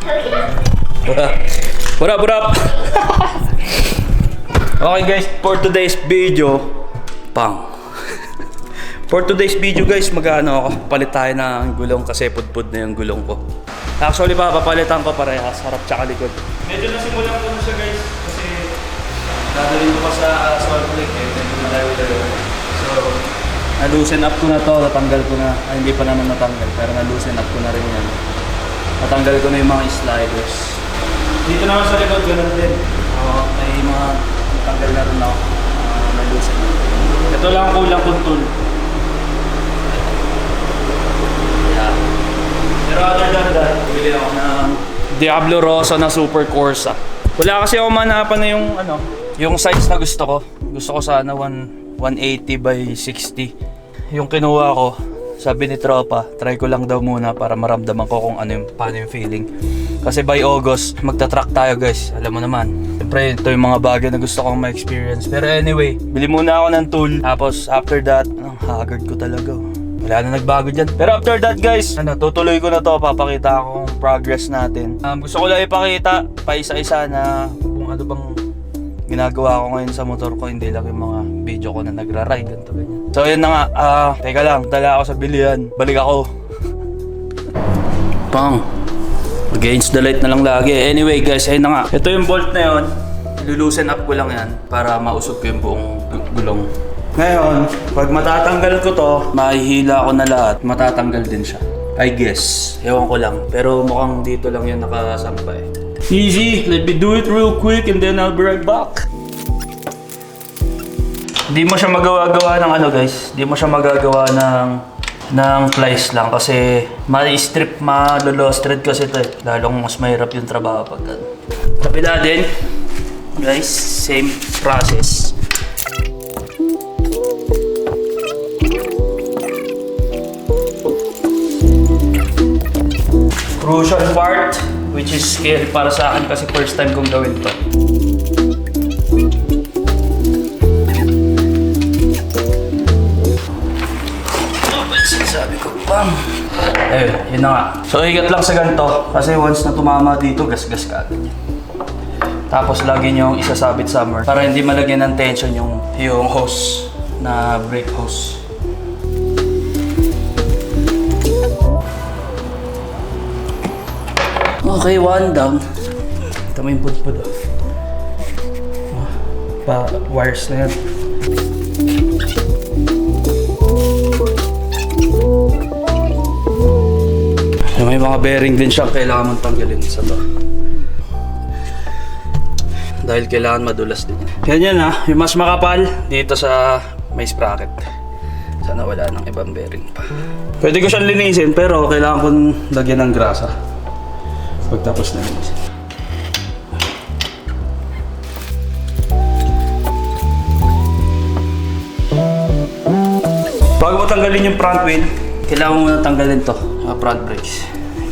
What up, what up? Okay guys, for today's video, For today's video guys, mag-ano ako, palit tayo ng gulong kasi pudpud na yung gulong ko. Actually papalitan ko parehas, harap tsaka likod. Medyo nasimulan ko na siya guys, kasi dadalhin ko pa sa Salt Lake eh, medyo malayo-layo. So, na-loosen up ko na to, natanggal ko na, ay hindi pa naman natanggal, pero na-loosen up ko na rin yan. Natanggal ko na yung mga sliders. Dito naman sa likod, ganun din. May mga natanggal na rin ako, na-loosen up. Ito lang ang kulang kong tool. Pero other than that, bili ako ng Diablo Rosso na Super Corsa. Wala kasi ako manapan na yung size na gusto ko. Gusto ko sana 180 by 60. Yung kinuha ko, sabi ni Tropa, try ko lang daw muna para maramdaman ko kung paano yung feeling. Kasi by August, magta-track tayo guys. Alam mo naman. Siyempre, ito yung mga bagay na gusto kong ma-experience. Pero anyway, bili muna ako ng tool. Tapos after that, haggard ko talaga. Wala na nagbago dyan. Pero after that guys, tutuloy ko na to. Papakita akong progress natin. Gusto ko lang ipakita pa isa-isa na kung ano bang ginagawa ko ngayon sa motor ko. Hindi lang yung mga video ko na nagra-ride. Ganyan. So yun na nga. Teka lang. Dala ako sa bilihan. Balik ako. Against the light na lang lagi. Anyway guys, ayun na nga. Ito yung bolt na yun. Lulusen up ko lang yan para mausog ko yung buong gulong. Ngayon, pag matatanggal ko to, mahihila ko na lahat, matatanggal din siya. I guess. Ewan ko lang. Pero mukhang dito lang yan nakasampay. Easy! Let me do it real quick and then I'll be right back. Hindi mo siya magagawa ng guys. Hindi mo siya magagawa ng plies lang kasi ma-strip, ma-lost thread kasi ito eh. Lalong mas mahirap yung trabaho pag kabila din. Guys, same process. Crucial part, which is scary para sa akin kasi first time kong gawin to. Sabi ko, bam! Ayun, yun na nga. So, ingat lang sa ganito kasi once na tumama dito, gas-gas ka agad. Tapos lagi nyo isasabit somewhere para hindi malagyan ng tension yung hose na brake hose. Okay, one down. Ito mo yung pudpud. Wires na yan. May mga bearing din siya kailangan mong tanggalin sa to. Dahil kailangan madulas din. Yan yung mas makapal dito sa may sprocket. Sana wala nang ibang bearing pa. Pwede ko siyang linisin pero kailangan kong lagyan ng grasa. Pagtapos na yun. Bago mo tanggalin yung front wheel, kailangan mo na tanggalin to, front brakes.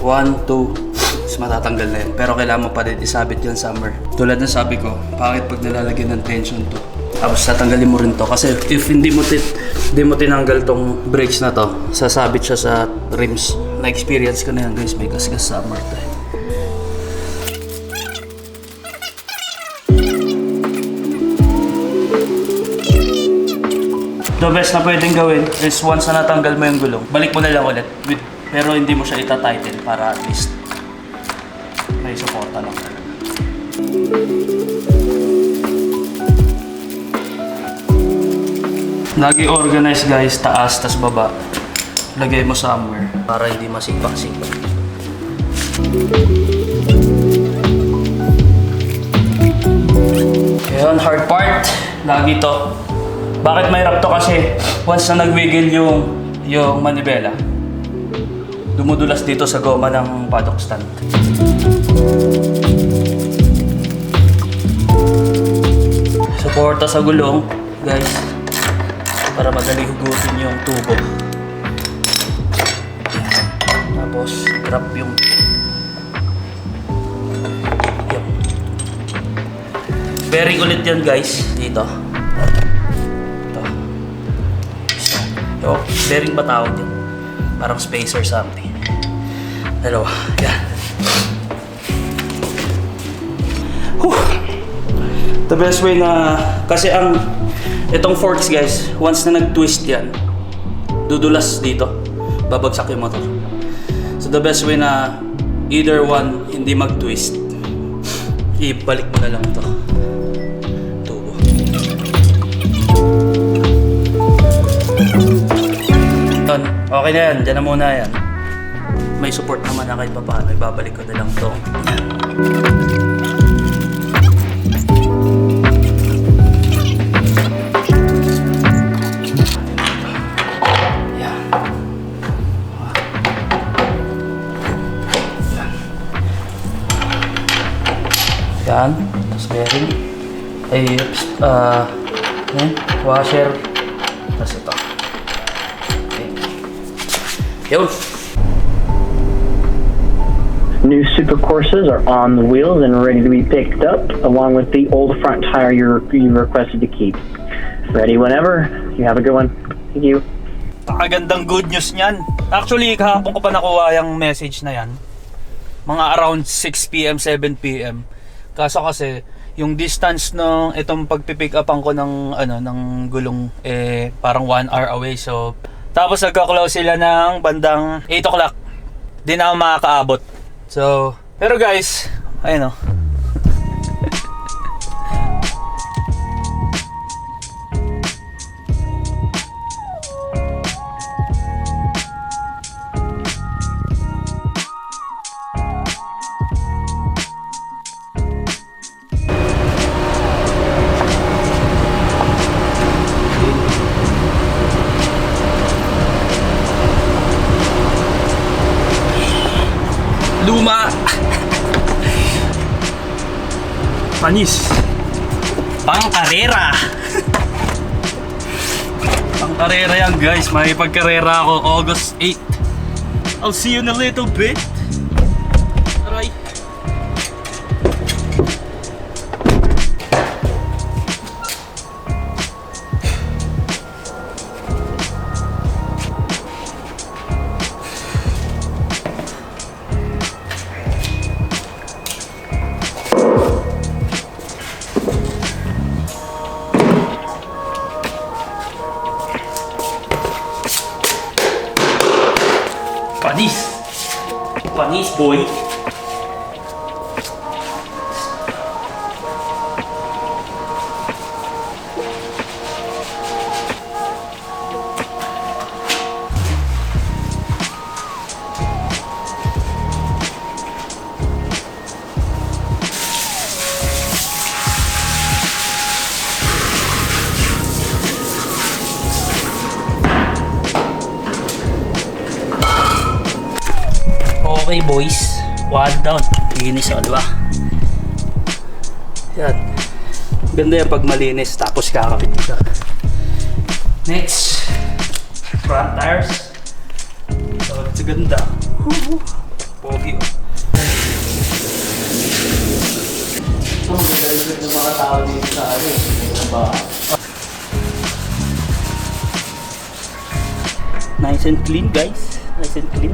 1, 2, tapos matatanggal na yun. Pero kailangan mo pa rin isabit yun somewhere. Tulad ng sabi ko, bakit pag nalalagyan ng tension to? Tapos tatanggalin mo rin to. Kasi if hindi mo tinanggal tong brakes na to, sasabit siya sa rims. Na-experience ko na yan guys, may gas-gas somewhere to. The best na pwedeng gawin is once na natanggal mo yung gulong, balik mo na lang ulit. Pero hindi mo siya ita-tighten para at least may suporta lang talaga. Lagi organize guys, taas tas baba. Lagay mo somewhere para hindi masipak-sipak. Ayun, hard part. Lagi to. Bakit mahirap to? Kasi once na nag-wiggle yung manibela, dumudulas dito sa goma ng paddock stand. Suporta sa gulong, guys, para madali hugutin yung tubo. Tapos, drop yung bearing ulit yan guys, dito. Ito, bearing ba tawag yan? Parang spacer something. Dalawa, yan. The best way na, kasi itong forks guys, once na nag-twist yan, dudulas dito, babagsak yung motor. So the best way na either one hindi mag-twist, ibalik mo na lang ito. Tubo. Okay na yan, dyan na muna yan. May support naman na kahit paano, ibabalik ko na lang ito. Yan, tapos bearing, yan, washer, tapos ito. Okay. Yun. New Super Corsas are on the wheels and ready to be picked up, along with the old front tire you requested to keep. Ready whenever. You have a good one. Thank you. Nakagandang good news niyan. Actually, kahapon ko pa nakuha yung message na yan. Mga around 6 p.m., 7 p.m. Kaso kasi, yung distance ng itong pagpipick upan ko ng gulong parang 1 hour away. So, tapos nagka-close sila ng bandang 8 o'clock. Di na ako makakaabot. So, pero guys, ayun o. Luma. Panis. Pang-karera. Pang-karera yan guys. May pagkarera ako August 8. I'll see you in a little bit. Aray. Panis! Panis, boy! Okay boys, one down. Linis o, diba? Yan. Ganda yan pag malinis tapos kakapit ka. Next, front tires. So, it's ganda. Pogi o. Ito magagalit ng mga tao dito sa nice and clean guys. Nice and clean.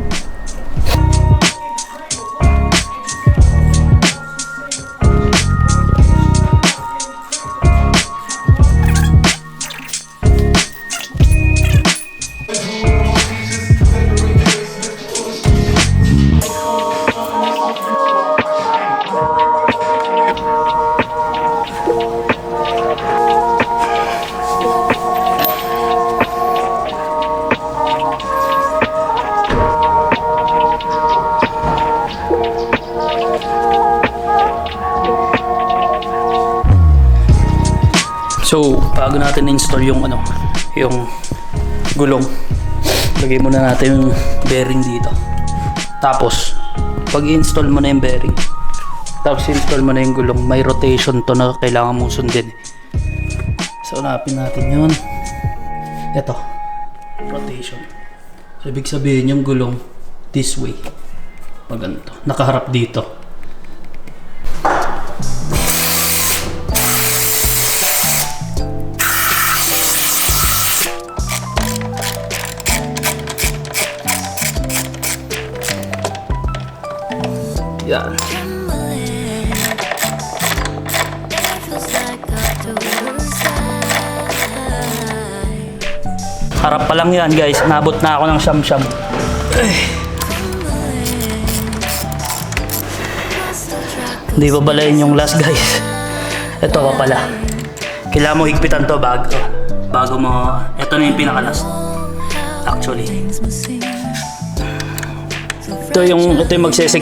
So, bago natin install yung yung gulong, lagay muna natin yung bearing dito. Tapos, pag i-install mo na yung bearing, tapos install mo na yung gulong, may rotation to na kailangan mong sundin. So, hanapin natin yun. Ito, rotation. So, ibig sabihin yung gulong this way. Pag ganito, nakaharap dito. Yan. Sarap pa lang yan guys. Nabot na ako ng siyam-siyam. Hindi pa pala yun yung last guys. Ito pa pala. Kailangan mo higpitan to bago mo. Ito na yung pinaka-last. Actually. Ito yung magsisig.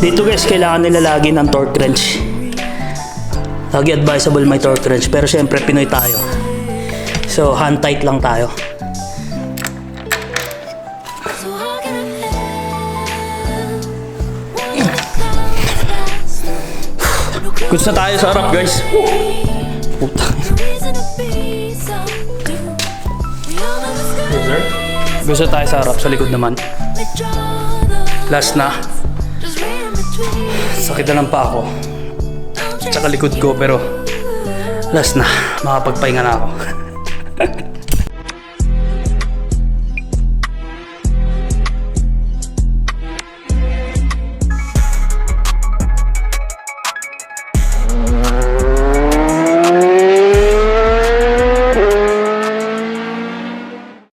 Dito guys, kailangan nila lagi ng torque wrench. Lagi advisable may torque wrench. Pero syempre, Pinoy tayo. So, hand tight lang tayo. Goods na tayo sa harap guys. Puta. Goods na tayo sa harap. Sa likod naman. Last na. Sakit na lang pa ako. Tsaka likod ko pero last na. Makapagpahinga na ako.